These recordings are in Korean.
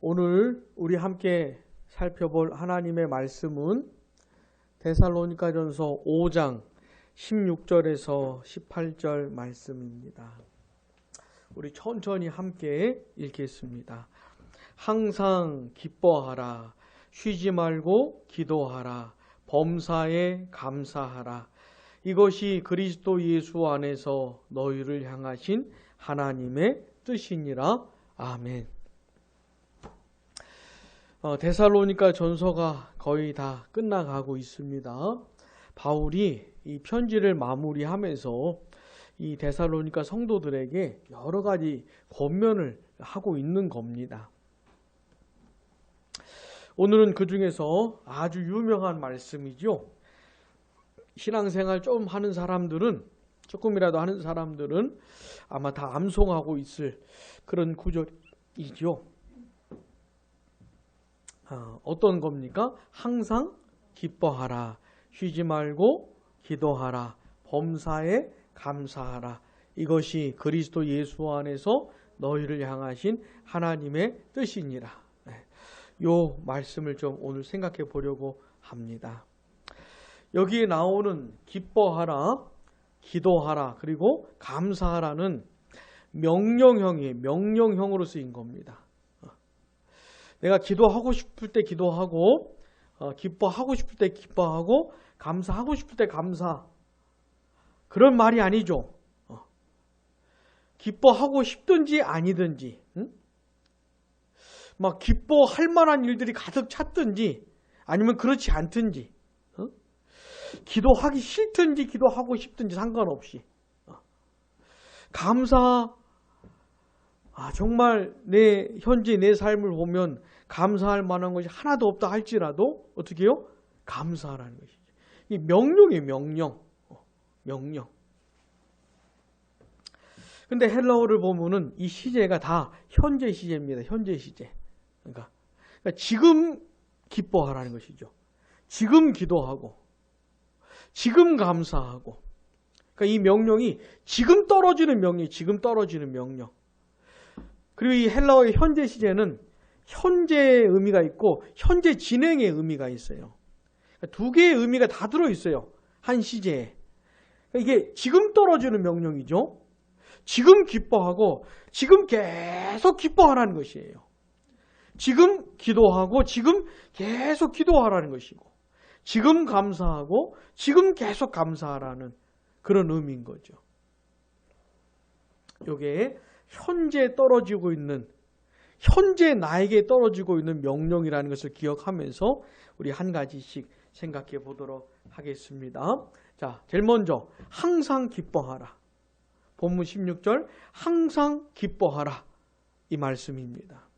오늘 우리 함께 살펴볼 하나님의 말씀은 데살로니가전서 5장 16절에서 18절 말씀입니다. 우리 천천히 함께 읽겠습니다. 항상 기뻐하라. 쉬지 말고 기도하라. 범사에 감사하라. 이것이 그리스도 예수 안에서 너희를 향하신 하나님의 뜻이니라. 아멘. 데살로니가 전서가 거의 다 끝나가고 있습니다. 바울이 이 편지를 마무리하면서 이 데살로니가 성도들에게 여러 가지 권면을 하고 있는 겁니다. 오늘은 그 중에서 아주 유명한 말씀이죠. 신앙생활 좀 하는 사람들은, 조금이라도 하는 사람들은 아마 다 암송하고 있을 그런 구절이죠. 어떤 겁니까? 항상 기뻐하라. 쉬지 말고 기도하라. 범사에 감사하라. 이것이 그리스도 예수 안에서 너희를 향하신 하나님의 뜻이니라. 요 말씀을 좀 오늘 생각해 보려고 합니다. 여기에 나오는 기뻐하라, 기도하라, 그리고 감사하라는 명령형으로 쓰인 겁니다. 내가 기도하고 싶을 때 기도하고, 기뻐하고 싶을 때 기뻐하고, 감사하고 싶을 때 감사. 그런 말이 아니죠. 기뻐하고 싶든지 아니든지, 막 기뻐할 만한 일들이 가득 찼든지, 아니면 그렇지 않든지, 기도하기 싫든지 기도하고 싶든지 상관없이 감사, 정말 현재 내 삶을 보면 감사할 만한 것이 하나도 없다 할지라도 어떻게 해요? 감사하라는 것이죠. 이 명령이에요. 명령. 근데 헬라어를 보면은 이 시제가 다 현재 시제입니다. 현재 시제. 그러니까 지금 기뻐하라는 것이죠. 지금 기도하고, 지금 감사하고. 그러니까 이 명령이 지금 떨어지는 명령. 그리고 이 헬라어의 현재 시제는 현재의 의미가 있고 현재 진행의 의미가 있어요. 그러니까 두 개의 의미가 다 들어있어요. 한 시제에. 그러니까 이게 지금 떨어지는 명령이죠. 지금 기뻐하고 지금 계속 기뻐하라는 것이에요. 지금 기도하고 지금 계속 기도하라는 것이고, 지금 감사하고 지금 계속 감사하라는 그런 의미인 거죠. 이게 현재 떨어지고 있는, 현재 나에게 떨어지고 있는 명령이라는 것을 기억하면서 우리 한 가지씩 생각해 보도록 하겠습니다. 자, 제일 먼저 항상 기뻐하라. 본문 16절 항상 기뻐하라. 이 말씀입니다.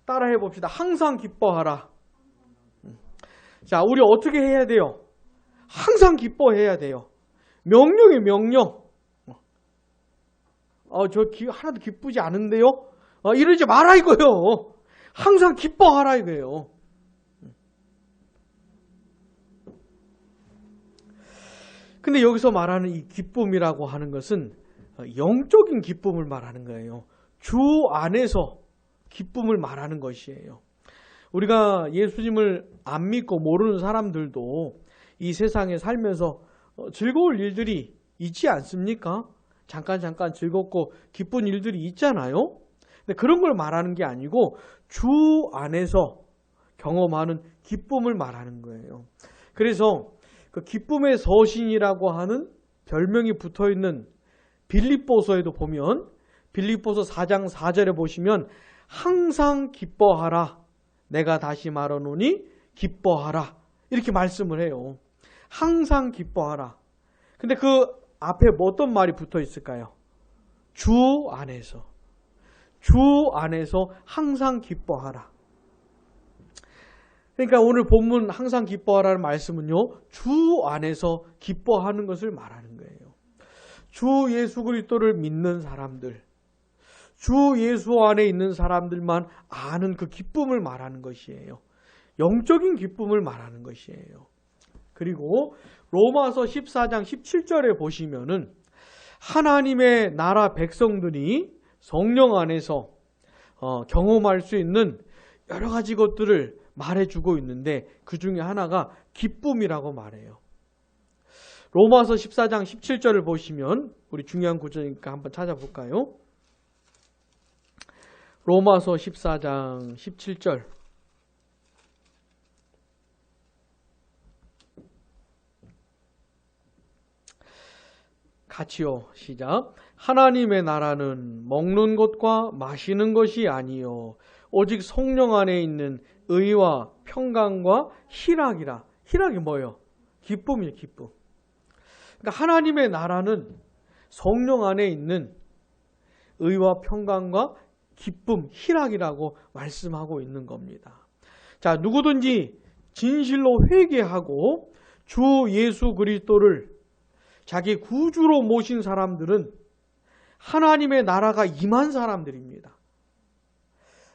따라해 봅시다. 항상 기뻐하라. 자, 우리 어떻게 해야 돼요? 항상 기뻐해야 돼요. 명령이에요, 명령. 하나도 기쁘지 않은데요? 이러지 마라 이거요. 항상 기뻐하라 이거예요. 근데 여기서 말하는 이 기쁨이라고 하는 것은 영적인 기쁨을 말하는 거예요. 주 안에서 기쁨을 말하는 것이에요. 우리가 예수님을 안 믿고 모르는 사람들도 이 세상에 살면서 즐거울 일들이 있지 않습니까? 잠깐 즐겁고 기쁜 일들이 있잖아요. 근데 그런 걸 말하는 게 아니고 주 안에서 경험하는 기쁨을 말하는 거예요. 그래서 그 기쁨의 서신이라고 하는 별명이 붙어있는 빌립보서에도 보면, 빌립보서 4장 4절에 보시면 항상 기뻐하라. 내가 다시 말하노니 기뻐하라. 이렇게 말씀을 해요. 항상 기뻐하라. 근데 그 앞에 어떤 말이 붙어 있을까요? 주 안에서. 주 안에서 항상 기뻐하라. 그러니까 오늘 본문 항상 기뻐하라는 말씀은요, 주 안에서 기뻐하는 것을 말하는 거예요. 주 예수 그리스도를 믿는 사람들, 주 예수 안에 있는 사람들만 아는 그 기쁨을 말하는 것이에요. 영적인 기쁨을 말하는 것이에요. 그리고 로마서 14장 17절에 보시면은 하나님의 나라 백성들이 성령 안에서 경험할 수 있는 여러 가지 것들을 말해주고 있는데 그 중에 하나가 기쁨이라고 말해요. 로마서 14장 17절을 보시면 우리 중요한 구절이니까 한번 찾아볼까요? 로마서 14장 17절. 같이요. 시작. 하나님의 나라는 먹는 것과 마시는 것이 아니요 오직 성령 안에 있는 의와 평강과 희락이라. 희락이 뭐예요? 기쁨이에요. 기쁨. 그러니까 하나님의 나라는 성령 안에 있는 의와 평강과 기쁨, 희락이라고 말씀하고 있는 겁니다. 자, 누구든지 진실로 회개하고 주 예수 그리스도를 자기 구주로 모신 사람들은 하나님의 나라가 임한 사람들입니다.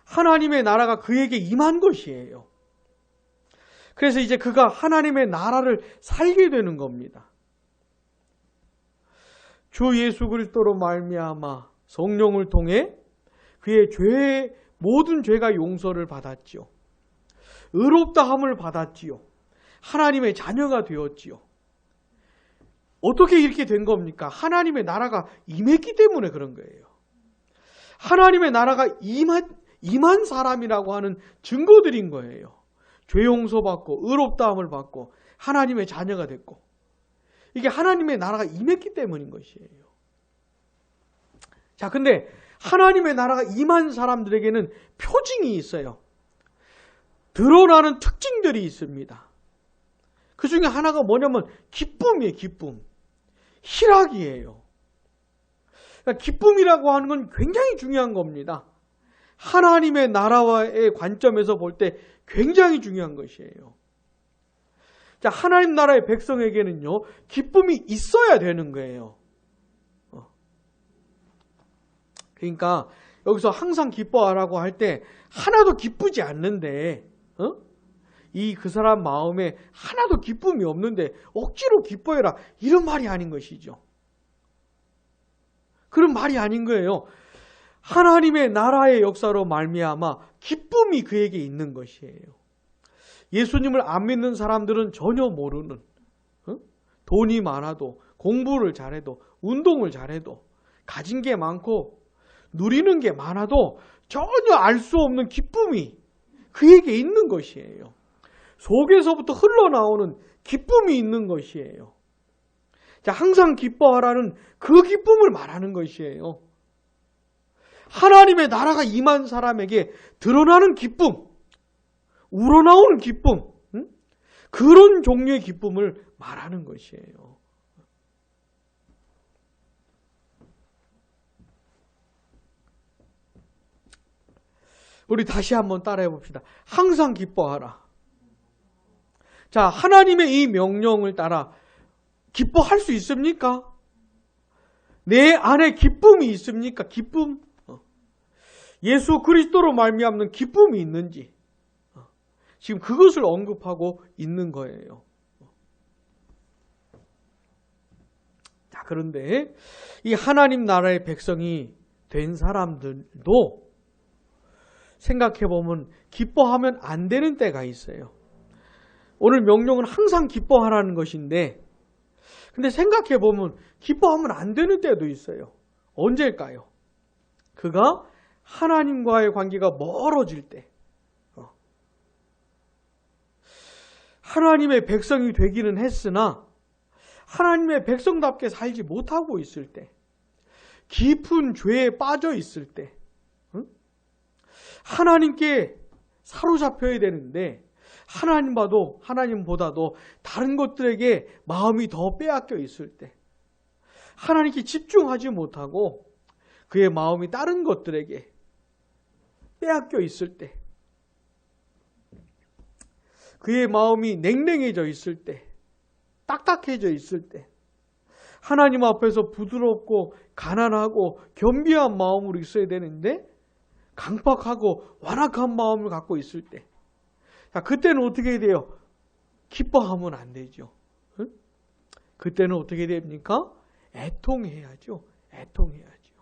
하나님의 나라가 그에게 임한 것이에요. 그래서 이제 그가 하나님의 나라를 살게 되는 겁니다. 주 예수 그리스도로 말미암아 성령을 통해 그의 모든 죄가 용서를 받았지요. 의롭다함을 받았지요. 하나님의 자녀가 되었지요. 어떻게 이렇게 된 겁니까? 하나님의 나라가 임했기 때문에 그런 거예요. 하나님의 나라가 임한 사람이라고 하는 증거들인 거예요. 죄 용서받고 의롭다함을 받고 하나님의 자녀가 됐고 이게 하나님의 나라가 임했기 때문인 것이에요. 자, 근데 하나님의 나라가 임한 사람들에게는 표징이 있어요. 드러나는 특징들이 있습니다. 그 중에 하나가 뭐냐면 기쁨이에요. 기쁨. 희락이에요. 그러니까 기쁨이라고 하는 건 굉장히 중요한 겁니다. 하나님의 나라와의 관점에서 볼 때 굉장히 중요한 것이에요. 자, 하나님 나라의 백성에게는요, 기쁨이 있어야 되는 거예요. 그러니까 여기서 항상 기뻐하라고 할 때 하나도 기쁘지 않는데 그 사람 마음에 하나도 기쁨이 없는데 억지로 기뻐해라 이런 말이 아닌 것이죠. 그런 말이 아닌 거예요. 하나님의 나라의 역사로 말미암아 기쁨이 그에게 있는 것이에요. 예수님을 안 믿는 사람들은 전혀 모르는 돈이 많아도 공부를 잘해도 운동을 잘해도 가진 게 많고 누리는 게 많아도 전혀 알 수 없는 기쁨이 그에게 있는 것이에요. 속에서부터 흘러나오는 기쁨이 있는 것이에요. 자, 항상 기뻐하라는 그 기쁨을 말하는 것이에요. 하나님의 나라가 임한 사람에게 드러나는 기쁨, 우러나오는 기쁨, 그런 종류의 기쁨을 말하는 것이에요. 우리 다시 한번 따라해 봅시다. 항상 기뻐하라. 자, 하나님의 이 명령을 따라 기뻐할 수 있습니까? 내 안에 기쁨이 있습니까? 기쁨? 예수 그리스도로 말미암는 기쁨이 있는지 지금 그것을 언급하고 있는 거예요. 자, 그런데 이 하나님 나라의 백성이 된 사람들도 생각해보면 기뻐하면 안 되는 때가 있어요. 오늘 명령은 항상 기뻐하라는 것인데 근데 생각해보면 기뻐하면 안 되는 때도 있어요. 언제일까요? 그가 하나님과의 관계가 멀어질 때, 하나님의 백성이 되기는 했으나 하나님의 백성답게 살지 못하고 있을 때, 깊은 죄에 빠져 있을 때, 하나님께 사로잡혀야 되는데 하나님보다도 다른 것들에게 마음이 더 빼앗겨 있을 때, 하나님께 집중하지 못하고 그의 마음이 다른 것들에게 빼앗겨 있을 때, 그의 마음이 냉랭해져 있을 때, 딱딱해져 있을 때, 하나님 앞에서 부드럽고 가난하고 겸비한 마음으로 있어야 되는데 강팍하고 완악한 마음을 갖고 있을 때, 자, 그때는 어떻게 돼요? 기뻐하면 안 되죠. 그때는 어떻게 됩니까? 애통해야죠. 애통해야죠.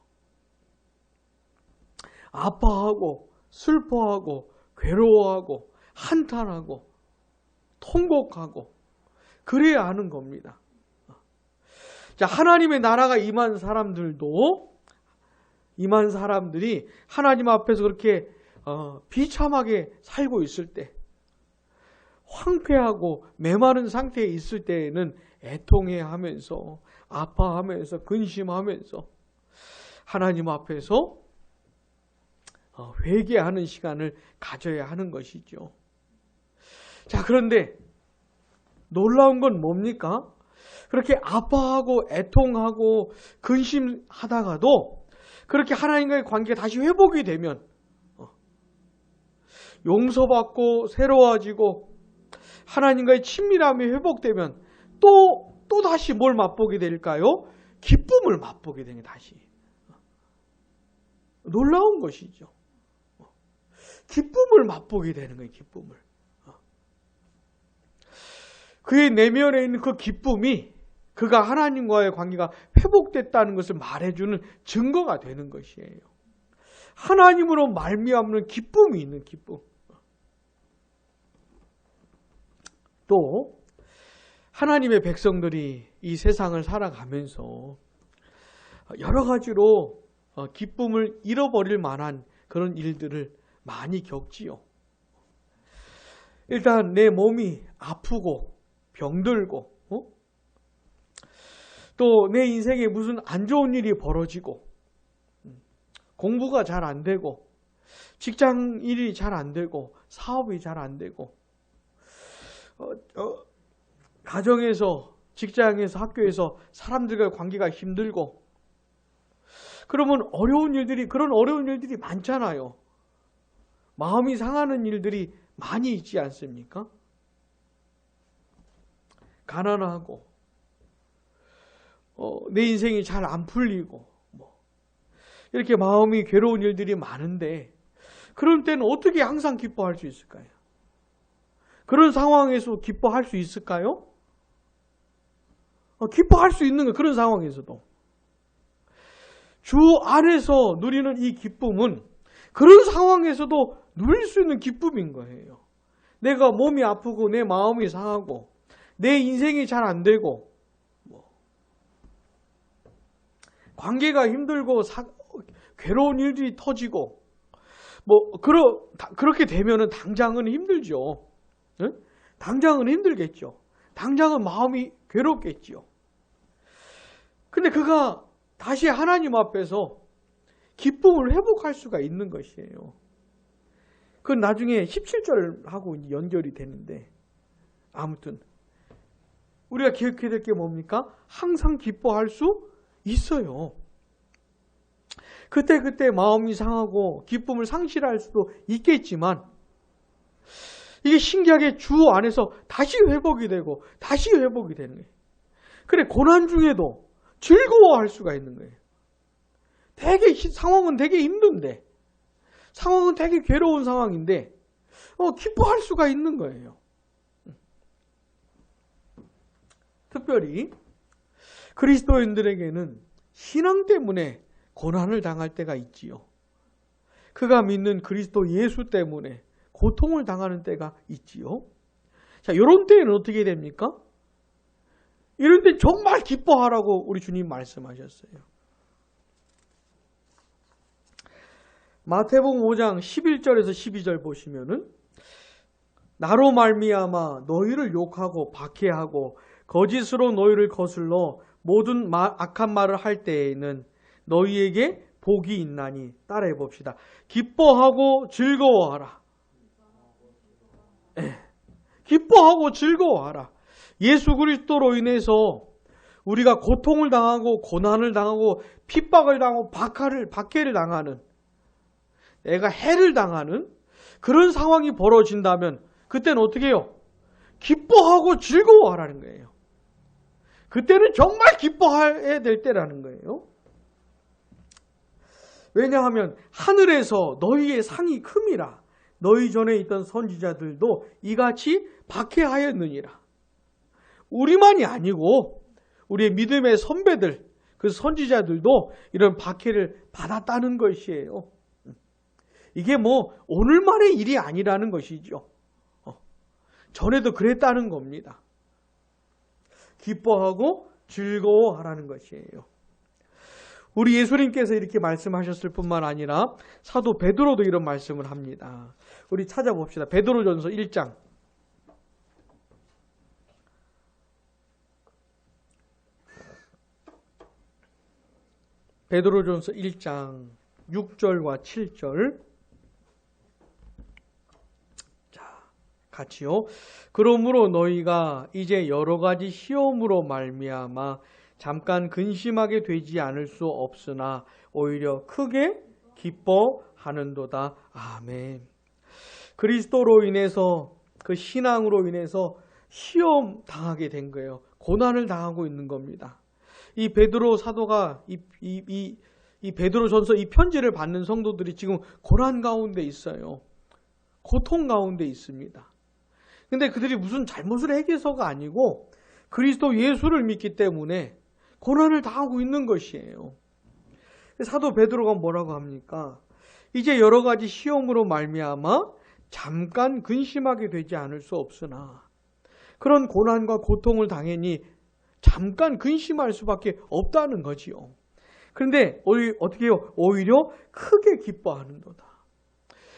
아파하고 슬퍼하고 괴로워하고 한탄하고 통곡하고 그래야 하는 겁니다. 자, 하나님의 나라가 임한 사람들이 하나님 앞에서 그렇게 비참하게 살고 있을 때, 황폐하고 메마른 상태에 있을 때에는 애통해하면서 아파하면서 근심하면서 하나님 앞에서 회개하는 시간을 가져야 하는 것이죠. 자, 그런데 놀라운 건 뭡니까? 그렇게 아파하고 애통하고 근심하다가도 그렇게 하나님과의 관계가 다시 회복이 되면 용서받고 새로워지고 하나님과의 친밀함이 회복되면 또 다시 뭘 맛보게 될까요? 기쁨을 맛보게 되는 다시. 놀라운 것이죠. 기쁨을 맛보게 되는 거예요. 기쁨을. 그의 내면에 있는 그 기쁨이 그가 하나님과의 관계가 회복됐다는 것을 말해주는 증거가 되는 것이에요. 하나님으로 말미암는 기쁨이 있는 기쁨. 또 하나님의 백성들이 이 세상을 살아가면서 여러 가지로 기쁨을 잃어버릴 만한 그런 일들을 많이 겪지요. 일단 내 몸이 아프고 병들고 또 내 인생에 무슨 안 좋은 일이 벌어지고 공부가 잘 안 되고 직장 일이 잘 안 되고 사업이 잘 안 되고 가정에서 직장에서 학교에서 사람들과의 관계가 힘들고 그러면 그런 어려운 일들이 많잖아요. 마음이 상하는 일들이 많이 있지 않습니까? 가난하고 내 인생이 잘 안 풀리고 이렇게 마음이 괴로운 일들이 많은데 그럴 때는 어떻게 항상 기뻐할 수 있을까요? 그런 상황에서 기뻐할 수 있을까요? 기뻐할 수 있는 거 그런 상황에서도 주 안에서 누리는 이 기쁨은 그런 상황에서도 누릴 수 있는 기쁨인 거예요. 내가 몸이 아프고 내 마음이 상하고 내 인생이 잘 안 되고 관계가 힘들고 괴로운 일들이 터지고 그렇게 되면은 당장은 힘들죠. 응? 당장은 힘들겠죠. 당장은 마음이 괴롭겠죠. 근데 그가 다시 하나님 앞에서 기쁨을 회복할 수가 있는 것이에요. 그건 나중에 17절하고 연결이 되는데 아무튼 우리가 기억해야 될 게 뭡니까? 항상 기뻐할 수 있어요. 그때 마음이 상하고 기쁨을 상실할 수도 있겠지만 이게 신기하게 주 안에서 다시 회복이 되고 다시 회복이 되는 거예요. 그래 고난 중에도 즐거워할 수가 있는 거예요. 상황은 되게 힘든데 상황은 되게 괴로운 상황인데 기뻐할 수가 있는 거예요. 특별히 그리스도인들에게는 신앙 때문에 고난을 당할 때가 있지요. 그가 믿는 그리스도 예수 때문에 고통을 당하는 때가 있지요. 자, 이런 때는 어떻게 됩니까? 이런 때 정말 기뻐하라고 우리 주님 말씀하셨어요. 마태복음 5장 11절에서 12절 보시면은 나로 말미암아 너희를 욕하고 박해하고 거짓으로 너희를 거슬러 모든 악한 말을 할 때에는 너희에게 복이 있나니 따라해 봅시다. 기뻐하고 즐거워하라. 기뻐하고 즐거워하라. 예수 그리스도로 인해서 우리가 고통을 당하고 고난을 당하고 핍박을 당하고 박해를 당하는 내가 해를 당하는 그런 상황이 벌어진다면 그때는 어떻게 해요? 기뻐하고 즐거워하라는 거예요. 그때는 정말 기뻐해야 될 때라는 거예요. 왜냐하면 하늘에서 너희의 상이 큼이라 너희 전에 있던 선지자들도 이같이 박해하였느니라. 우리만이 아니고 우리의 믿음의 선배들 그 선지자들도 이런 박해를 받았다는 것이에요. 이게 뭐 오늘만의 일이 아니라는 것이죠. 전에도 그랬다는 겁니다. 기뻐하고 즐거워하라는 것이에요. 우리 예수님께서 이렇게 말씀하셨을 뿐만 아니라 사도 베드로도 이런 말씀을 합니다. 우리 찾아봅시다. 베드로전서 1장. 베드로전서 1장 6절과 7절. 자, 같이요. 그러므로 너희가 이제 여러 가지 시험으로 말미암아 잠깐 근심하게 되지 않을 수 없으나 오히려 크게 기뻐하는도다. 아멘. 그리스도로 인해서, 그 신앙으로 인해서 시험 당하게 된 거예요. 고난을 당하고 있는 겁니다. 이 베드로 사도가 이 베드로전서 이 편지를 받는 성도들이 지금 고난 가운데 있어요. 고통 가운데 있습니다. 근데 그들이 무슨 잘못을 해서가 아니고 그리스도 예수를 믿기 때문에 고난을 당하고 있는 것이에요. 사도 베드로가 뭐라고 합니까? 이제 여러 가지 시험으로 말미암아 잠깐 근심하게 되지 않을 수 없으나, 그런 고난과 고통을 당연히 잠깐 근심할 수밖에 없다는 거지요. 그런데 어떻게 해요? 오히려 크게 기뻐하는도다.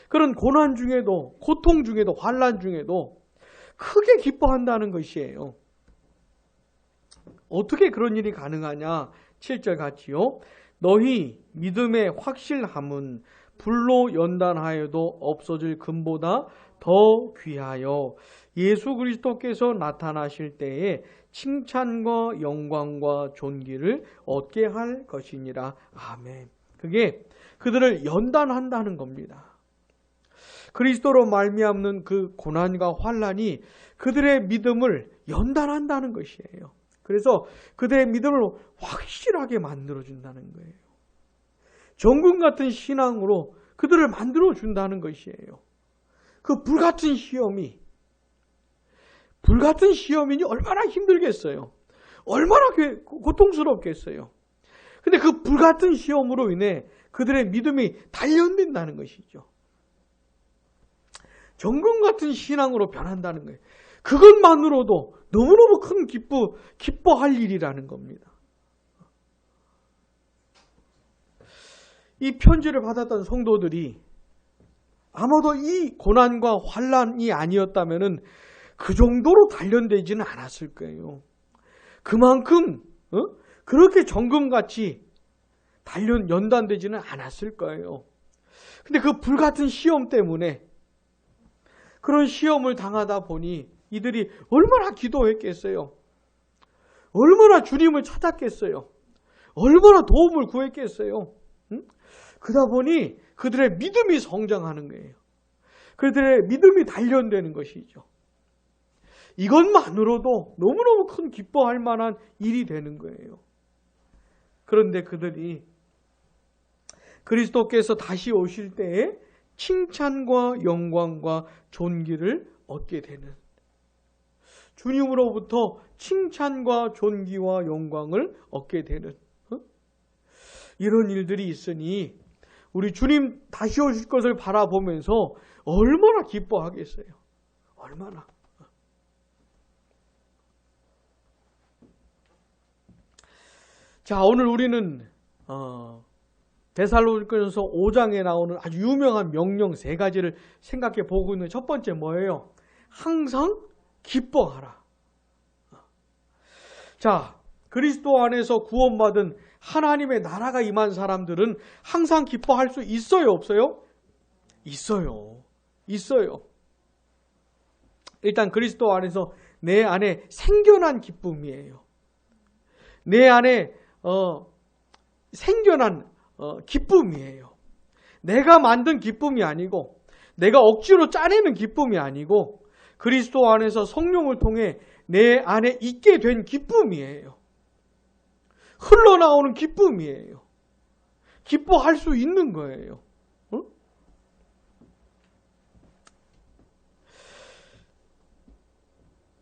그런 고난 중에도, 고통 중에도, 환난 중에도 크게 기뻐한다는 것이에요. 어떻게 그런 일이 가능하냐? 7절 같이요. 너희 믿음의 확실함은 불로 연단하여도 없어질 금보다 더 귀하여 예수 그리스도께서 나타나실 때에 칭찬과 영광과 존귀를 얻게 할 것이니라. 아멘. 그게 그들을 연단한다는 겁니다. 그리스도로 말미암는 그 고난과 환난이 그들의 믿음을 연단한다는 것이에요. 그래서 그들의 믿음을 확실하게 만들어준다는 거예요. 정금 같은 신앙으로 그들을 만들어준다는 것이에요. 그 불같은 시험이니 얼마나 힘들겠어요. 얼마나 고통스럽겠어요. 근데 그 불같은 시험으로 인해 그들의 믿음이 단련된다는 것이죠. 정금 같은 신앙으로 변한다는 거예요. 그것만으로도 너무너무 큰 기뻐할 일이라는 겁니다. 이 편지를 받았던 성도들이 아마도 이 고난과 환난이 아니었다면 그 정도로 단련되지는 않았을 거예요. 그만큼 그렇게 정금같이 연단되지는 않았을 거예요. 근데 그 불같은 시험 때문에, 그런 시험을 당하다 보니 이들이 얼마나 기도했겠어요. 얼마나 주님을 찾았겠어요. 얼마나 도움을 구했겠어요. 그러다 보니 그들의 믿음이 성장하는 거예요. 그들의 믿음이 단련되는 것이죠. 이것만으로도 너무너무 큰 기뻐할 만한 일이 되는 거예요. 그런데 그들이 그리스도께서 다시 오실 때에 칭찬과 영광과 존귀를 얻게 되는, 주님으로부터 칭찬과 존귀와 영광을 얻게 되는 이런 일들이 있으니 우리 주님 다시 오실 것을 바라보면서 얼마나 기뻐하겠어요. 얼마나. 자, 오늘 우리는 데살로니가전서 5장에 나오는 아주 유명한 명령 3가지를 생각해 보고 있는 첫 번째 뭐예요? 항상 기뻐하라. 자, 그리스도 안에서 구원받은 하나님의 나라가 임한 사람들은 항상 기뻐할 수 있어요, 없어요? 있어요. 일단 그리스도 안에서 내 안에 생겨난 기쁨이에요. 내 안에 생겨난 기쁨이에요. 내가 만든 기쁨이 아니고, 내가 억지로 짜내는 기쁨이 아니고, 그리스도 안에서 성령을 통해 내 안에 있게 된 기쁨이에요. 흘러나오는 기쁨이에요. 기뻐할 수 있는 거예요.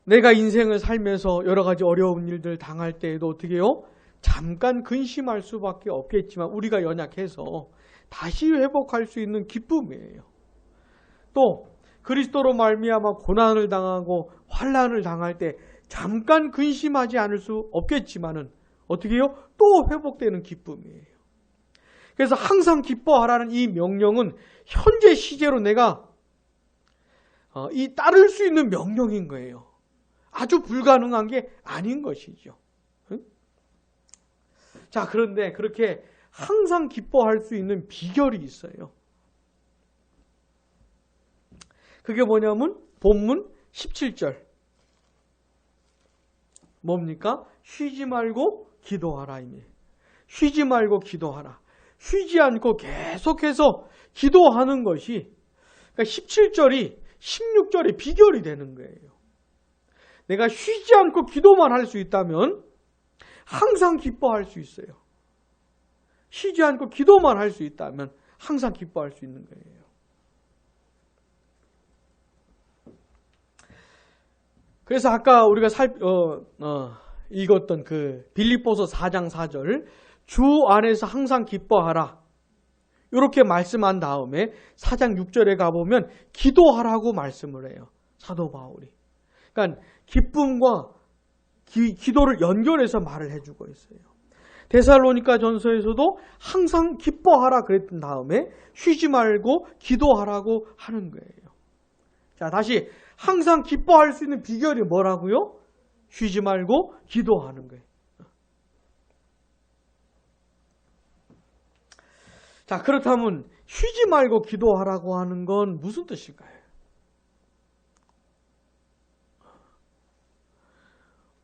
내가 인생을 살면서 여러 가지 어려운 일들 당할 때에도 어떻게 해요? 잠깐 근심할 수밖에 없겠지만 우리가 연약해서 다시 회복할 수 있는 기쁨이에요. 또 그리스도로 말미암아 고난을 당하고 환난을 당할 때 잠깐 근심하지 않을 수 없겠지만은 어떻게 해요? 또 회복되는 기쁨이에요. 그래서 항상 기뻐하라는 이 명령은 현재 시제로 내가 이 따를 수 있는 명령인 거예요. 아주 불가능한 게 아닌 것이죠. 응? 자, 그런데 그렇게 항상 기뻐할 수 있는 비결이 있어요. 그게 뭐냐면 본문 17절. 뭡니까? 쉬지 말고 기도하라. 이미. 쉬지 말고 기도하라. 쉬지 않고 계속해서 기도하는 것이 그러니까 17절이 16절의 비결이 되는 거예요. 내가 쉬지 않고 기도만 할 수 있다면 항상 기뻐할 수 있어요. 쉬지 않고 기도만 할 수 있다면 항상 기뻐할 수 있는 거예요. 그래서 아까 우리가 읽었던 그 빌립보서 4장 4절 주 안에서 항상 기뻐하라 이렇게 말씀한 다음에 4장 6절에 가보면 기도하라고 말씀을 해요. 사도 바울이. 그러니까 기쁨과 기도를 연결해서 말을 해주고 있어요. 데살로니가 전서에서도 항상 기뻐하라 그랬던 다음에 쉬지 말고 기도하라고 하는 거예요. 자, 다시 항상 기뻐할 수 있는 비결이 뭐라고요? 쉬지 말고 기도하는 거예요. 자, 그렇다면 쉬지 말고 기도하라고 하는 건 무슨 뜻일까요?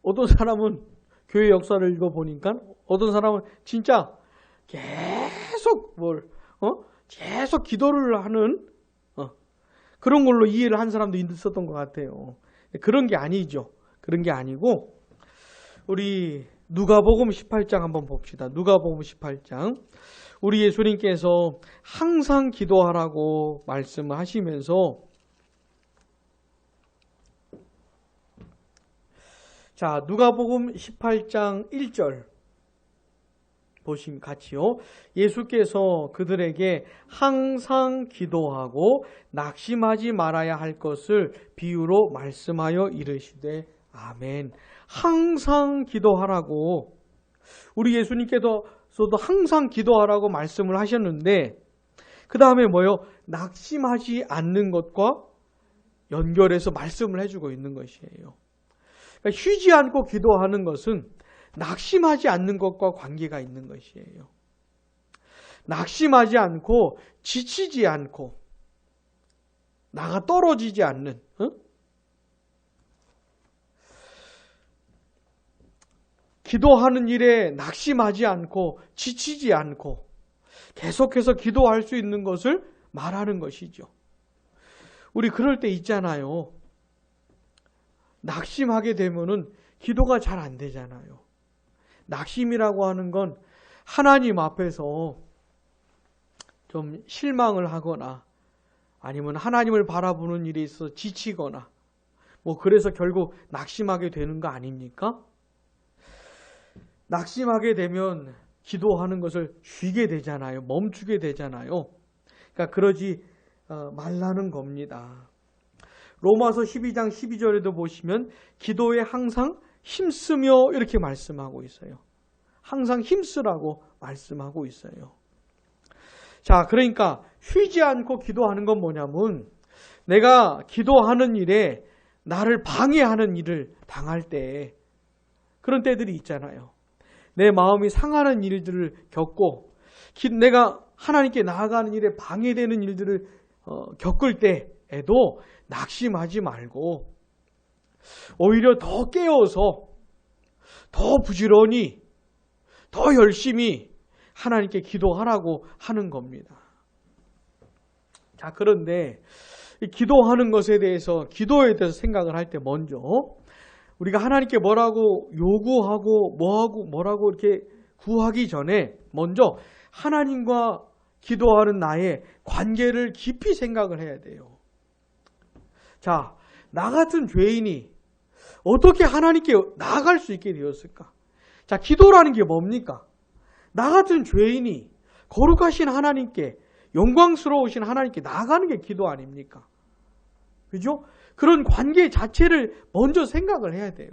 어떤 사람은 교회 역사를 읽어보니까 어떤 사람은 진짜 계속 계속 기도를 하는 그런 걸로 이해를 한 사람도 있었던 것 같아요. 그런 게 아니죠. 그런 게 아니고 우리 누가복음 18장 한번 봅시다. 누가복음 18장. 우리 예수님께서 항상 기도하라고 말씀을 하시면서 자, 누가복음 18장 1절 보시면 같이요. 예수께서 그들에게 항상 기도하고 낙심하지 말아야 할 것을 비유로 말씀하여 이르시되 아멘. 항상 기도하라고 우리 예수님께서도 항상 기도하라고 말씀을 하셨는데 그 다음에 뭐요? 낙심하지 않는 것과 연결해서 말씀을 해주고 있는 것이에요. 그러니까 쉬지 않고 기도하는 것은 낙심하지 않는 것과 관계가 있는 것이에요. 낙심하지 않고 지치지 않고 나가 떨어지지 않는 기도하는 일에 낙심하지 않고 지치지 않고 계속해서 기도할 수 있는 것을 말하는 것이죠. 우리 그럴 때 있잖아요. 낙심하게 되면은 기도가 잘 안 되잖아요. 낙심이라고 하는 건 하나님 앞에서 좀 실망을 하거나 아니면 하나님을 바라보는 일에 있어서 지치거나 그래서 결국 낙심하게 되는 거 아닙니까? 낙심하게 되면 기도하는 것을 쉬게 되잖아요. 멈추게 되잖아요. 그러니까 그러지 말라는 겁니다. 로마서 12장 12절에도 보시면 기도에 항상 힘쓰며 이렇게 말씀하고 있어요. 항상 힘쓰라고 말씀하고 있어요. 자, 그러니까 쉬지 않고 기도하는 건 뭐냐면 내가 기도하는 일에 나를 방해하는 일을 당할 때 그런 때들이 있잖아요. 내 마음이 상하는 일들을 겪고 내가 하나님께 나아가는 일에 방해되는 일들을 겪을 때에도 낙심하지 말고 오히려 더 깨어서 더 부지런히 더 열심히 하나님께 기도하라고 하는 겁니다. 자, 그런데 기도하는 것에 대해서 기도에 대해서 생각을 할 때 먼저 우리가 하나님께 뭐라고 요구하고 뭐라고 이렇게 구하기 전에 먼저 하나님과 기도하는 나의 관계를 깊이 생각을 해야 돼요. 자, 나 같은 죄인이 어떻게 하나님께 나아갈 수 있게 되었을까? 자, 기도라는 게 뭡니까? 나 같은 죄인이 거룩하신 하나님께, 영광스러우신 하나님께 나아가는 게 기도 아닙니까? 그죠? 그런 관계 자체를 먼저 생각을 해야 돼요.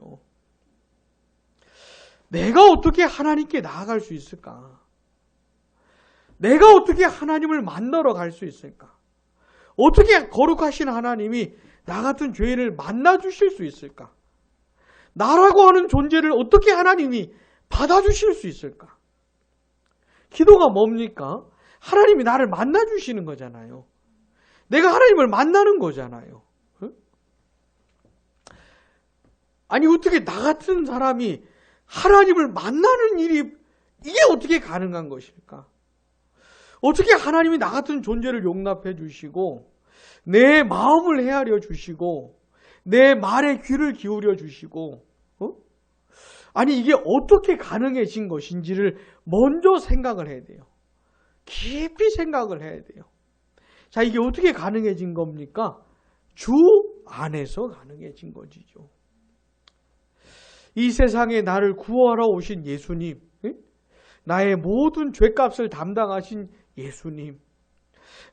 내가 어떻게 하나님께 나아갈 수 있을까? 내가 어떻게 하나님을 만나러 갈 수 있을까? 어떻게 거룩하신 하나님이 나 같은 죄인을 만나 주실 수 있을까? 나라고 하는 존재를 어떻게 하나님이 받아주실 수 있을까? 기도가 뭡니까? 하나님이 나를 만나 주시는 거잖아요. 내가 하나님을 만나는 거잖아요. 아니 어떻게 나 같은 사람이 하나님을 만나는 일이 이게 어떻게 가능한 것일까? 어떻게 하나님이 나 같은 존재를 용납해 주시고 내 마음을 헤아려 주시고 내 말에 귀를 기울여 주시고 아니 이게 어떻게 가능해진 것인지를 먼저 생각을 해야 돼요. 깊이 생각을 해야 돼요. 자, 이게 어떻게 가능해진 겁니까? 주 안에서 가능해진 것이죠. 이 세상에 나를 구하러 오신 예수님, 나의 모든 죄값을 담당하신 예수님,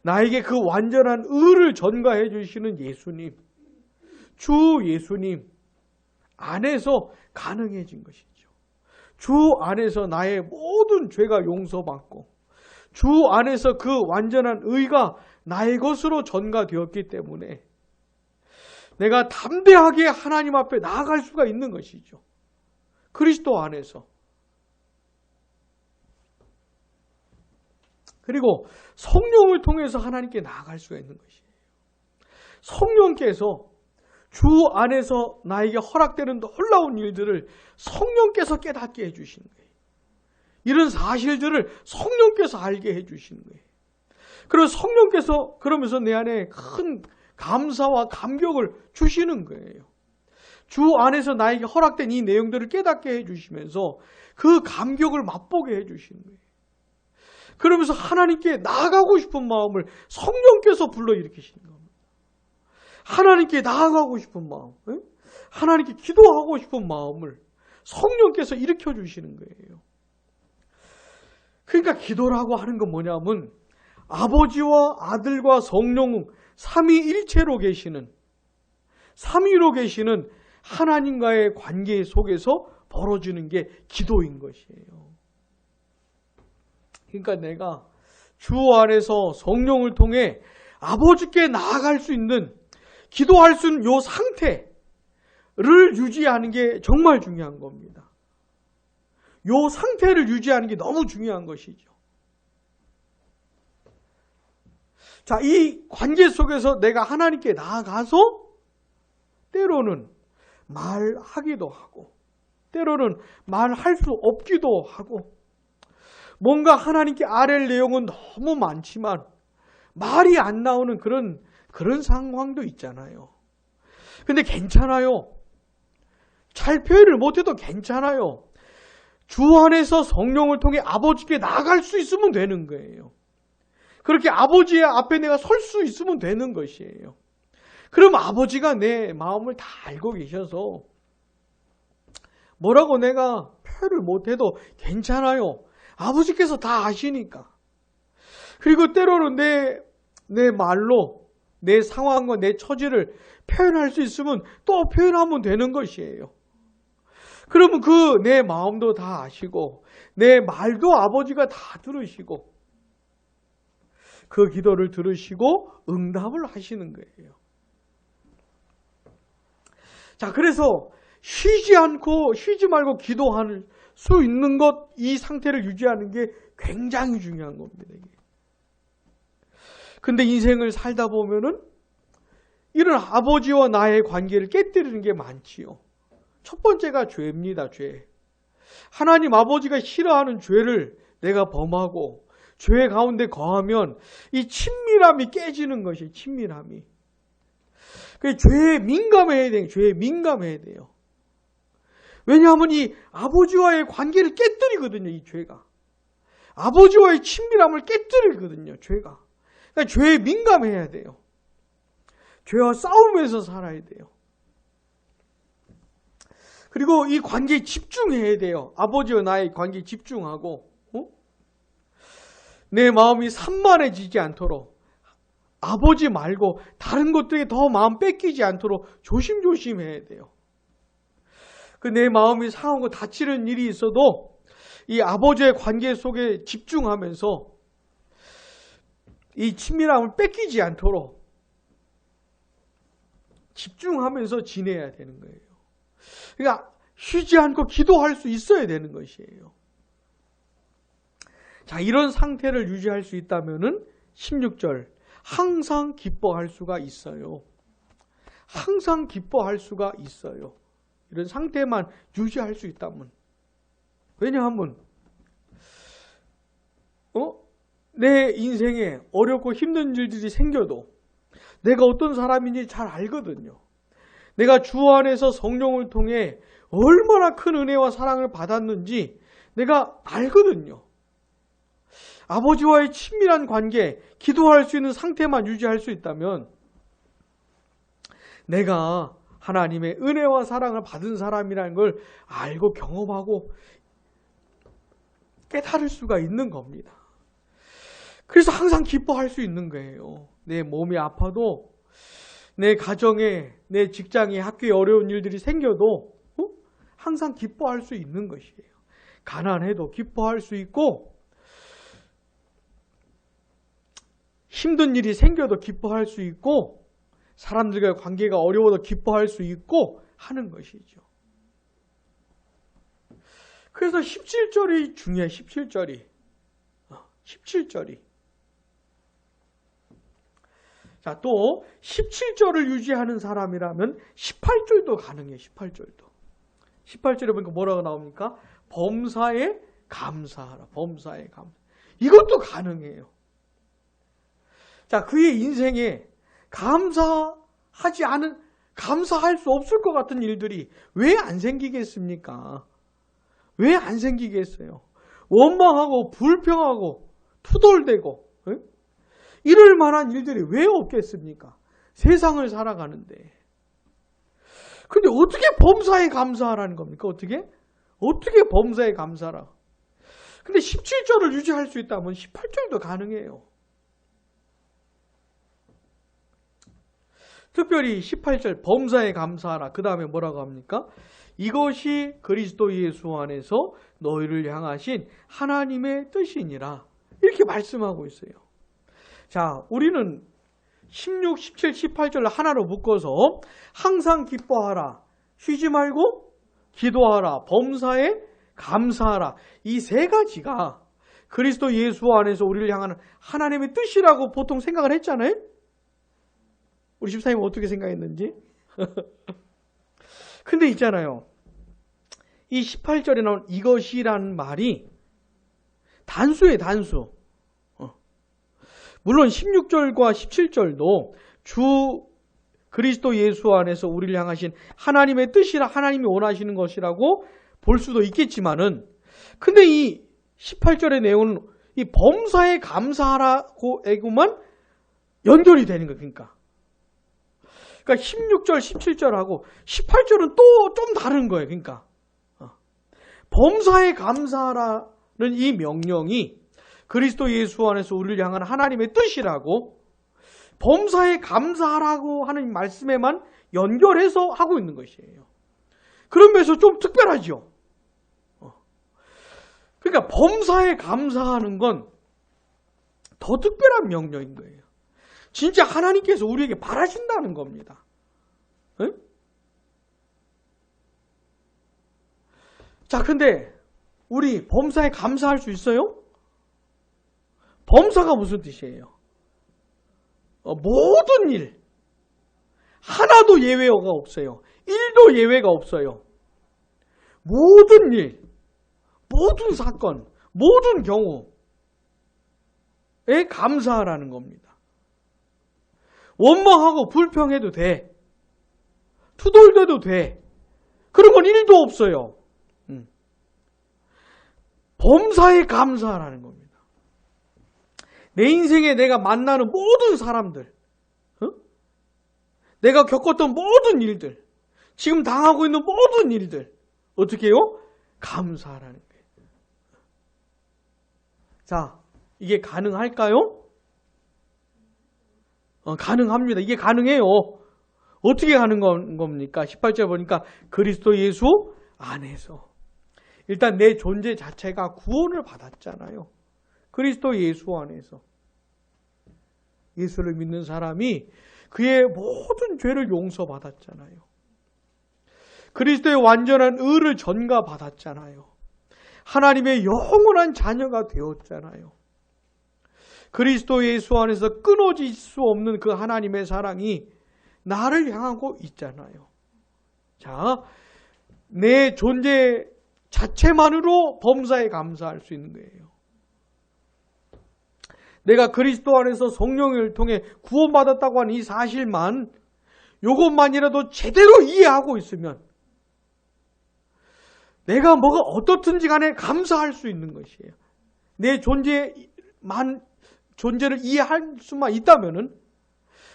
나에게 그 완전한 의를 전가해 주시는 예수님, 주 예수님 안에서 가능해진 것이죠. 주 안에서 나의 모든 죄가 용서받고 주 안에서 그 완전한 의가 나의 것으로 전가되었기 때문에 내가 담대하게 하나님 앞에 나아갈 수가 있는 것이죠. 그리스도 안에서. 그리고 성령을 통해서 하나님께 나아갈 수가 있는 것이에요. 성령께서 주 안에서 나에게 허락되는 놀라운 일들을 성령께서 깨닫게 해주시는 거예요. 이런 사실들을 성령께서 알게 해주시는 거예요. 그리고 성령께서 그러면서 내 안에 큰 감사와 감격을 주시는 거예요. 주 안에서 나에게 허락된 이 내용들을 깨닫게 해주시면서 그 감격을 맛보게 해주시는 거예요. 그러면서 하나님께 나아가고 싶은 마음을 성령께서 불러일으키시는 겁니다. 하나님께 나아가고 싶은 마음, 하나님께 기도하고 싶은 마음을 성령께서 일으켜 주시는 거예요. 그러니까 기도라고 하는 건 뭐냐면 아버지와 아들과 성령 삼위일체로 계시는, 삼위로 계시는 하나님과의 관계 속에서 벌어지는 게 기도인 것이에요. 그러니까 내가 주 안에서 성령을 통해 아버지께 나아갈 수 있는, 기도할 수 있는 이 상태를 유지하는 게 정말 중요한 겁니다. 이 상태를 유지하는 게 너무 중요한 것이죠. 자, 이 관계 속에서 내가 하나님께 나아가서 때로는 말하기도 하고 때로는 말할 수 없기도 하고 뭔가 하나님께 아뢰을 내용은 너무 많지만 말이 안 나오는 그런 상황도 있잖아요. 근데 괜찮아요. 잘 표현을 못해도 괜찮아요. 주 안에서 성령을 통해 아버지께 나아갈 수 있으면 되는 거예요. 그렇게 아버지의 앞에 내가 설 수 있으면 되는 것이에요. 그럼 아버지가 내 마음을 다 알고 계셔서 뭐라고 내가 표현을 못해도 괜찮아요. 아버지께서 다 아시니까. 그리고 때로는 내 말로 내 상황과 내 처지를 표현할 수 있으면 또 표현하면 되는 것이에요. 그러면 그 내 마음도 다 아시고 내 말도 아버지가 다 들으시고 그 기도를 들으시고 응답을 하시는 거예요. 자, 그래서 쉬지 말고 기도할 수 있는 것, 이 상태를 유지하는 게 굉장히 중요한 겁니다. 근데 인생을 살다 보면은 이런 아버지와 나의 관계를 깨뜨리는 게 많지요. 첫 번째가 죄입니다, 죄. 하나님 아버지가 싫어하는 죄를 내가 범하고 죄 가운데 거하면 이 친밀함이 깨지는 것이 친밀함이. 그 죄에 민감해야 돼요. 죄에 민감해야 돼요. 왜냐하면 이 아버지와의 관계를 깨뜨리거든요, 이 죄가. 아버지와의 친밀함을 깨뜨리거든요, 죄가. 그러니까 죄에 민감해야 돼요. 죄와 싸우면서 살아야 돼요. 그리고 이 관계에 집중해야 돼요. 아버지와 나의 관계에 집중하고. 내 마음이 산만해지지 않도록 아버지 말고 다른 것들에 더 마음 뺏기지 않도록 조심조심해야 돼요. 그 내 마음이 상하고 다치는 일이 있어도 이 아버지의 관계 속에 집중하면서 이 친밀함을 뺏기지 않도록 집중하면서 지내야 되는 거예요. 그러니까 쉬지 않고 기도할 수 있어야 되는 것이에요. 자, 이런 상태를 유지할 수 있다면은 16절 항상 기뻐할 수가 있어요. 항상 기뻐할 수가 있어요. 이런 상태만 유지할 수 있다면. 왜냐하면 내 인생에 어렵고 힘든 일들이 생겨도 내가 어떤 사람인지 잘 알거든요. 내가 주 안에서 성령을 통해 얼마나 큰 은혜와 사랑을 받았는지 내가 알거든요. 아버지와의 친밀한 관계, 기도할 수 있는 상태만 유지할 수 있다면 내가 하나님의 은혜와 사랑을 받은 사람이라는 걸 알고 경험하고 깨달을 수가 있는 겁니다. 그래서 항상 기뻐할 수 있는 거예요. 내 몸이 아파도, 내 가정에, 내 직장에, 학교에 어려운 일들이 생겨도 항상 기뻐할 수 있는 것이에요. 가난해도 기뻐할 수 있고, 힘든 일이 생겨도 기뻐할 수 있고, 사람들과의 관계가 어려워도 기뻐할 수 있고 하는 것이죠. 그래서 17절이 중요해. 17절이. 자, 또 17절을 유지하는 사람이라면 18절도 가능해요. 18절에 보니까 뭐라고 나옵니까? 범사에 감사하라. 범사에 감사. 이것도 가능해요. 자, 그의 인생에 감사할 수 없을 것 같은 일들이 왜 안 생기겠습니까? 왜 안 생기겠어요? 원망하고 불평하고 투덜대고 이럴 만한 일들이 왜 없겠습니까? 세상을 살아가는데. 근데 어떻게 범사에 감사하라는 겁니까? 어떻게 범사에 감사하라? 근데 17절을 유지할 수 있다면 18절도 가능해요. 특별히 18절 범사에 감사하라. 그 다음에 뭐라고 합니까? 이것이 그리스도 예수 안에서 너희를 향하신 하나님의 뜻이니라. 이렇게 말씀하고 있어요. 자, 우리는 16, 17, 18절을 하나로 묶어서 항상 기뻐하라, 쉬지 말고 기도하라, 범사에 감사하라. 이 세 가지가 그리스도 예수 안에서 우리를 향하는 하나님의 뜻이라고 보통 생각을 했잖아요. 우리 집사님은 어떻게 생각했는지. 근데 있잖아요. 이 18절에 나온 이것이라는 말이 단수예요, 단수. 물론 16절과 17절도 주 그리스도 예수 안에서 우리를 향하신 하나님의 뜻이라 하나님이 원하시는 것이라고 볼 수도 있겠지만은, 근데 이 18절의 내용은 이 범사에 감사하라고만 연결이 되는 거예요. 그러니까 16절, 17절하고 18절은 또 좀 다른 거예요. 그러니까 범사에 감사하라는 이 명령이 그리스도 예수 안에서 우리를 향한 하나님의 뜻이라고, 범사에 감사하라고 하는 말씀에만 연결해서 하고 있는 것이에요. 그런 면에서 좀 특별하죠. 그러니까 범사에 감사하는 건 더 특별한 명령인 거예요. 진짜 하나님께서 우리에게 바라신다는 겁니다. 응? 자, 근데 우리 범사에 감사할 수 있어요? 범사가 무슨 뜻이에요? 모든 일, 하나도 예외가 없어요. 1도 예외가 없어요. 모든 일, 모든 사건, 모든 경우에 감사하라는 겁니다. 원망하고 불평해도 돼. 투덜대도 돼. 그런 건 1도 없어요. 범사에 감사하라는 겁니다. 내 인생에 내가 만나는 모든 사람들, 내가 겪었던 모든 일들, 지금 당하고 있는 모든 일들, 어떻게 해요? 감사하라는 거예요. 자, 이게 가능할까요? 가능합니다. 이게 가능해요. 어떻게 가는 겁니까? 18절 보니까 그리스도 예수 안에서. 일단 내 존재 자체가 구원을 받았잖아요. 그리스도 예수 안에서. 예수를 믿는 사람이 그의 모든 죄를 용서받았잖아요. 그리스도의 완전한 의를 전가받았잖아요. 하나님의 영원한 자녀가 되었잖아요. 그리스도 예수 안에서 끊어질 수 없는 그 하나님의 사랑이 나를 향하고 있잖아요. 자, 내 존재 자체만으로 범사에 감사할 수 있는 거예요. 내가 그리스도 안에서 성령을 통해 구원받았다고 하는 이 사실만, 이것만이라도 제대로 이해하고 있으면 내가 뭐가 어떻든지 간에 감사할 수 있는 것이에요. 내 존재를 이해할 수만 있다면은,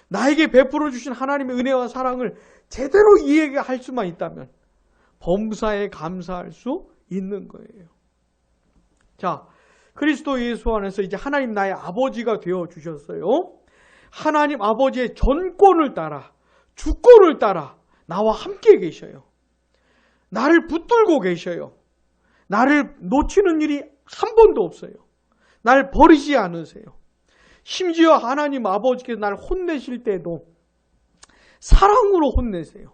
나에게 베풀어 주신 하나님의 은혜와 사랑을 제대로 이해할 수만 있다면 범사에 감사할 수 있는 거예요. 자, 그리스도 예수 안에서 이제 하나님 나의 아버지가 되어 주셨어요. 하나님 아버지의 전권을 따라, 주권을 따라 나와 함께 계셔요. 나를 붙들고 계셔요. 나를 놓치는 일이 한 번도 없어요. 날 버리지 않으세요. 심지어 하나님 아버지께서 날 혼내실 때도 사랑으로 혼내세요.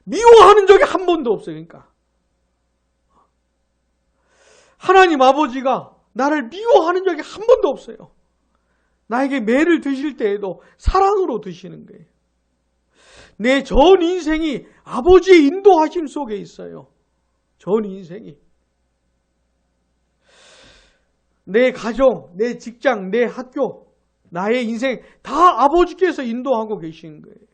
미워하는 적이 한 번도 없어요. 그러니까 하나님 아버지가 나를 미워하는 적이 한 번도 없어요. 나에게 매를 드실 때에도 사랑으로 드시는 거예요. 내 전 인생이 아버지의 인도하심 속에 있어요. 전 인생이. 내 가정, 내 직장, 내 학교, 나의 인생 다 아버지께서 인도하고 계신 거예요.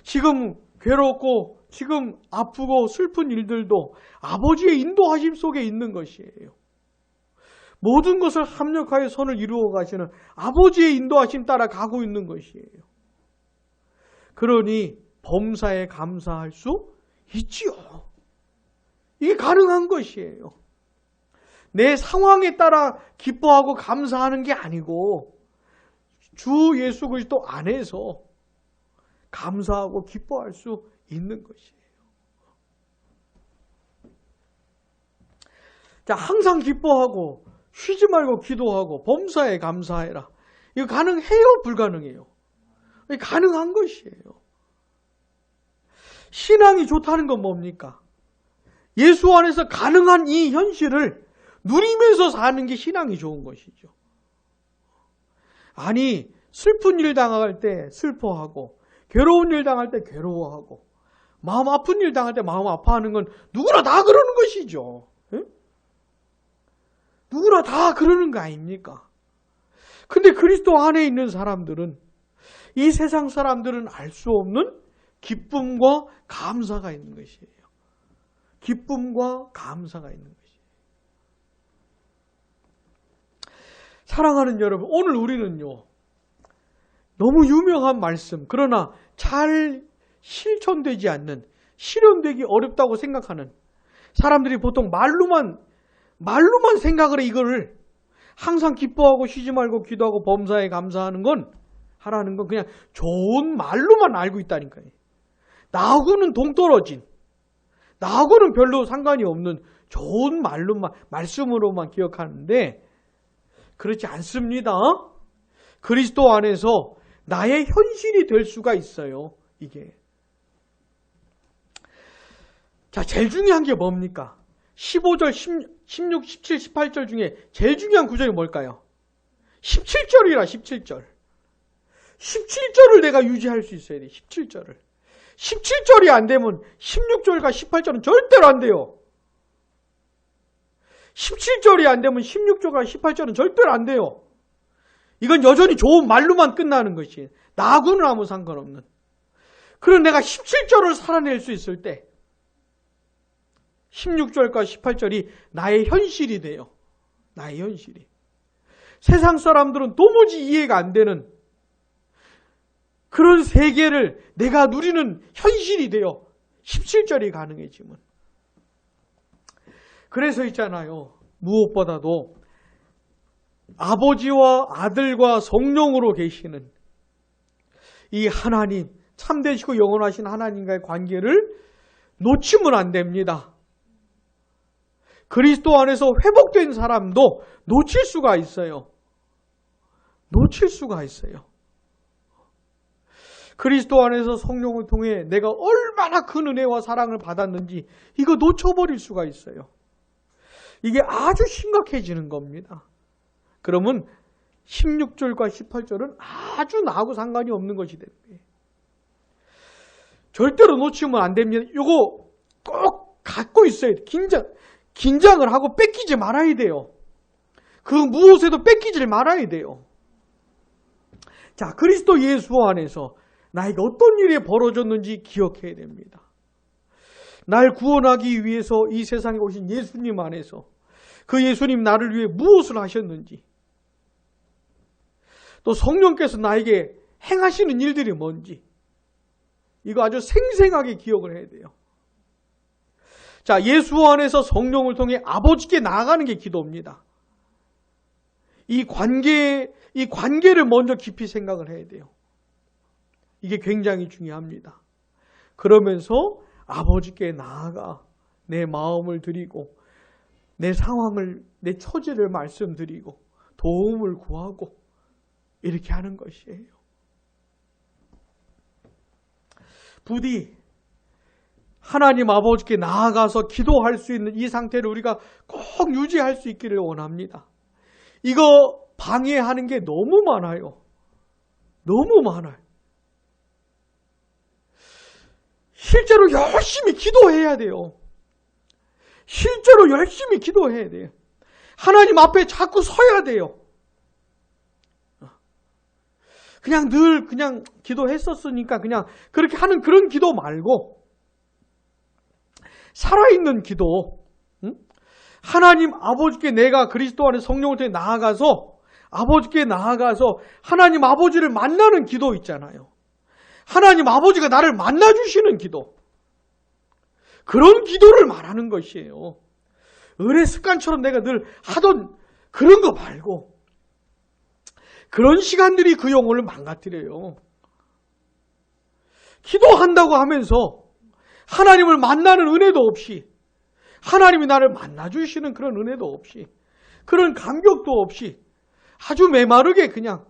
지금 괴롭고 지금 아프고 슬픈 일들도 아버지의 인도하심 속에 있는 것이에요. 모든 것을 합력하여 선을 이루어 가시는 아버지의 인도하심 따라 가고 있는 것이에요. 그러니 범사에 감사할 수 있지요. 이게 가능한 것이에요. 내 상황에 따라 기뻐하고 감사하는 게 아니고 주 예수 그리스도 안에서 감사하고 기뻐할 수 있는 것이에요. 자, 항상 기뻐하고 쉬지 말고 기도하고 범사에 감사해라. 이거 가능해요? 불가능해요? 가능한 것이에요. 신앙이 좋다는 건 뭡니까? 예수 안에서 가능한 이 현실을 누리면서 사는 게 신앙이 좋은 것이죠. 아니, 슬픈 일 당할 때 슬퍼하고 괴로운 일 당할 때 괴로워하고 마음 아픈 일 당할 때 마음 아파하는 건 누구나 다 그러는 것이죠. 에? 누구나 다 그러는 거 아닙니까? 근데 그리스도 안에 있는 사람들은, 이 세상 사람들은 알 수 없는 기쁨과 감사가 있는 것이에요. 기쁨과 감사가 있는 것이에요. 사랑하는 여러분, 오늘 우리는요, 너무 유명한 말씀, 그러나 잘 실천되지 않는, 실현되기 어렵다고 생각하는 사람들이 보통 말로만 생각을 해. 이거를 항상 기뻐하고 쉬지 말고 기도하고 범사에 감사하는 건, 하라는 건 그냥 좋은 말로만 알고 있다니까요. 나하고는 동떨어진, 나하고는 별로 상관이 없는 좋은 말로만, 말씀으로만 기억하는데 그렇지 않습니다. 그리스도 안에서 나의 현실이 될 수가 있어요. 이게. 자, 제일 중요한 게 뭡니까? 15절, 16, 17, 18절 중에 제일 중요한 구절이 뭘까요? 17절이라, 17절. 17절을 내가 유지할 수 있어야 돼. 17절을. 17절이 안 되면 16절과 18절은 절대로 안 돼요. 17절이 안 되면 16절과 18절은 절대로 안 돼요. 이건 여전히 좋은 말로만 끝나는 것이, 나하고는 아무 상관없는. 그럼 내가 17절을 살아낼 수 있을 때 16절과 18절이 나의 현실이 돼요. 나의 현실이. 세상 사람들은 도무지 이해가 안 되는 그런 세계를 내가 누리는 현실이 되어 17절이 가능해지면. 그래서 있잖아요. 무엇보다도 아버지와 아들과 성령으로 계시는 이 하나님, 참되시고 영원하신 하나님과의 관계를 놓치면 안 됩니다. 그리스도 안에서 회복된 사람도 놓칠 수가 있어요. 놓칠 수가 있어요. 그리스도 안에서 성령을 통해 내가 얼마나 큰 은혜와 사랑을 받았는지 이거 놓쳐버릴 수가 있어요. 이게 아주 심각해지는 겁니다. 그러면 16절과 18절은 아주 나하고 상관이 없는 것이 됩니다. 절대로 놓치면 안 됩니다. 이거 꼭 갖고 있어야 돼요. 긴장을 하고 뺏기지 말아야 돼요. 그 무엇에도 뺏기지 말아야 돼요. 자, 그리스도 예수 안에서 나에게 어떤 일이 벌어졌는지 기억해야 됩니다. 날 구원하기 위해서 이 세상에 오신 예수님 안에서 그 예수님 나를 위해 무엇을 하셨는지, 또 성령께서 나에게 행하시는 일들이 뭔지, 이거 아주 생생하게 기억을 해야 돼요. 자, 예수 안에서 성령을 통해 아버지께 나아가는 게 기도입니다. 이 관계를 먼저 깊이 생각을 해야 돼요. 이게 굉장히 중요합니다. 그러면서 아버지께 나아가 내 마음을 드리고 내 상황을, 내 처지를 말씀드리고 도움을 구하고 이렇게 하는 것이에요. 부디 하나님 아버지께 나아가서 기도할 수 있는 이 상태를 우리가 꼭 유지할 수 있기를 원합니다. 이거 방해하는 게 너무 많아요. 너무 많아요. 실제로 열심히 기도해야 돼요. 실제로 열심히 기도해야 돼요. 하나님 앞에 자꾸 서야 돼요. 그냥 늘 그냥 기도했었으니까 그냥 그렇게 하는 그런 기도 말고 살아있는 기도, 하나님 아버지께 내가 그리스도 안에 성령을 통해 나아가서 아버지께 나아가서 하나님 아버지를 만나는 기도 있잖아요. 하나님 아버지가 나를 만나주시는 기도. 그런 기도를 말하는 것이에요. 의례 습관처럼 내가 늘 하던 그런 거 말고 그런 시간들이 그 영혼을 망가뜨려요. 기도한다고 하면서 하나님을 만나는 은혜도 없이, 하나님이 나를 만나주시는 그런 은혜도 없이, 그런 감격도 없이 아주 메마르게 그냥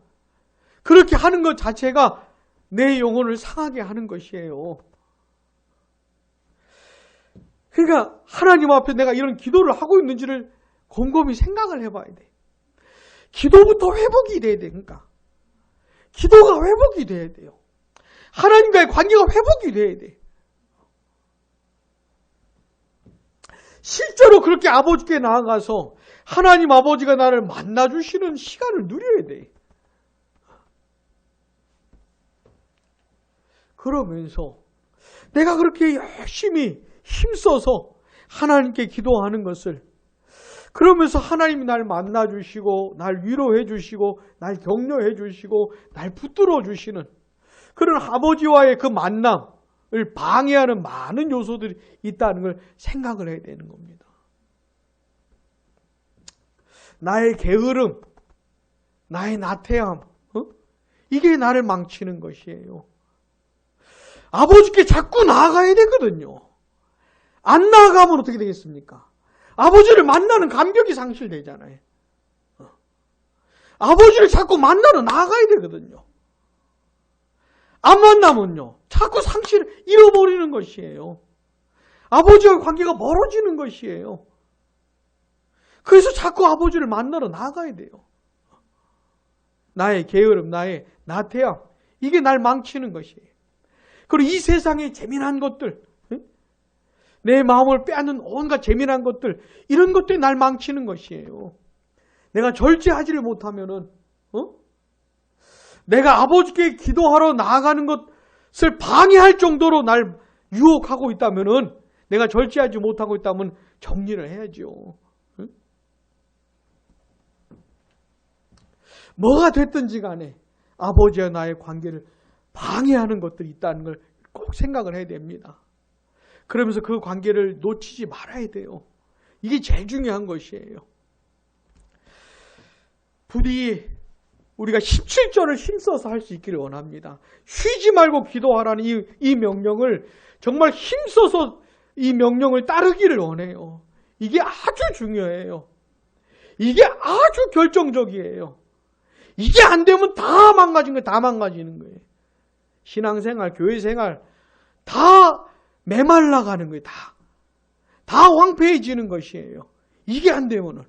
그렇게 하는 것 자체가 내 영혼을 상하게 하는 것이에요. 그러니까 하나님 앞에 내가 이런 기도를 하고 있는지를 곰곰이 생각을 해봐야 돼. 기도부터 회복이 돼야 돼. 그러니까 기도가 회복이 돼야 돼요. 하나님과의 관계가 회복이 돼야 돼. 실제로 그렇게 아버지께 나아가서 하나님 아버지가 나를 만나주시는 시간을 누려야 돼. 그러면서 내가 그렇게 열심히 힘써서 하나님께 기도하는 것을, 그러면서 하나님이 날 만나주시고 날 위로해 주시고 날 격려해 주시고 날 붙들어 주시는 그런 아버지와의 그 만남을 방해하는 많은 요소들이 있다는 걸 생각을 해야 되는 겁니다. 나의 게으름, 나의 나태함, 이게 나를 망치는 것이에요. 아버지께 자꾸 나아가야 되거든요. 안 나아가면 어떻게 되겠습니까? 아버지를 만나는 감격이 상실되잖아요. 아버지를 자꾸 만나러 나아가야 되거든요. 안 만나면요, 자꾸 잃어버리는 것이에요. 아버지와 관계가 멀어지는 것이에요. 그래서 자꾸 아버지를 만나러 나아가야 돼요. 나의 게으름, 나의 나태함, 이게 날 망치는 것이에요. 그리고 이 세상의 재미난 것들, 내 마음을 빼앗는 온갖 재미난 것들, 이런 것들이 날 망치는 것이에요. 내가 절제하지를 못하면은, 내가 아버지께 기도하러 나아가는 것을 방해할 정도로 날 유혹하고 있다면은, 내가 절제하지 못하고 있다면 정리를 해야죠. 뭐가 됐든지 간에 아버지와 나의 관계를 방해하는 것들이 있다는 걸 꼭 생각을 해야 됩니다. 그러면서 그 관계를 놓치지 말아야 돼요. 이게 제일 중요한 것이에요. 부디 우리가 17절을 힘써서 할 수 있기를 원합니다. 쉬지 말고 기도하라는 이 명령을 정말 힘써서 이 명령을 따르기를 원해요. 이게 아주 중요해요. 이게 아주 결정적이에요. 이게 안 되면 다 망가진 거예요. 다 망가지는 거예요. 신앙생활, 교회생활 다 메말라가는 거예요. 다 황폐해지는 것이에요. 이게 안 되면은.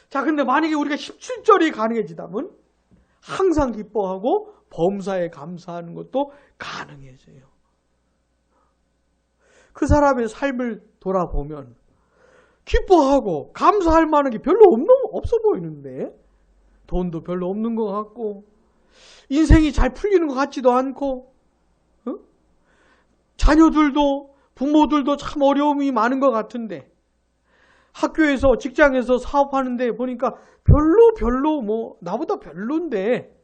자, 근데 만약에 우리가 17절이 가능해지다면 항상 기뻐하고 범사에 감사하는 것도 가능해져요. 그 사람의 삶을 돌아보면 기뻐하고 감사할 만한 게 별로 없어 보이는데, 돈도 별로 없는 것 같고 인생이 잘 풀리는 것 같지도 않고, 자녀들도 부모들도 참 어려움이 많은 것 같은데, 학교에서 직장에서 사업하는데 보니까 별로 뭐 나보다 별론데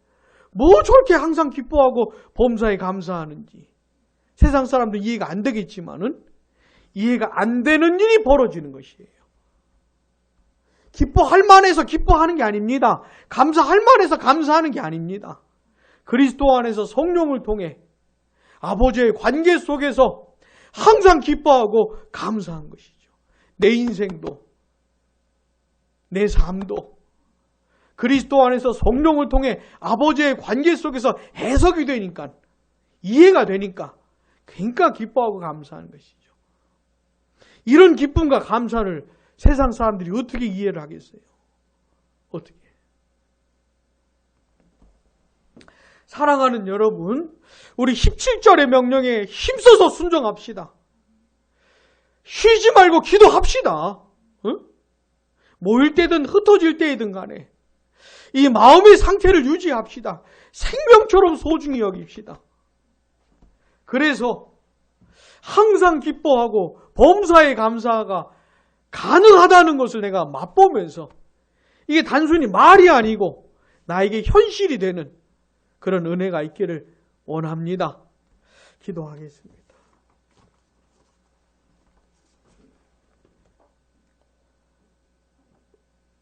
뭐 저렇게 항상 기뻐하고 범사에 감사하는지 세상 사람도 이해가 안 되겠지만은 이해가 안 되는 일이 벌어지는 것이에요. 기뻐할 만해서 기뻐하는 게 아닙니다. 감사할 만해서 감사하는 게 아닙니다. 그리스도 안에서 성령을 통해 아버지의 관계 속에서 항상 기뻐하고 감사한 것이죠. 내 인생도, 내 삶도 그리스도 안에서 성령을 통해 아버지의 관계 속에서 해석이 되니까, 이해가 되니까 그러니까 기뻐하고 감사하는 것이죠. 이런 기쁨과 감사를 세상 사람들이 어떻게 이해를 하겠어요? 어떻게? 사랑하는 여러분, 우리 17절의 명령에 힘써서 순종합시다. 쉬지 말고 기도합시다. 모일 때든 흩어질 때이든 간에 이 마음의 상태를 유지합시다. 생명처럼 소중히 여깁시다. 그래서 항상 기뻐하고 범사에 감사가 가능하다는 것을 내가 맛보면서 이게 단순히 말이 아니고 나에게 현실이 되는 그런 은혜가 있기를 원합니다. 기도하겠습니다.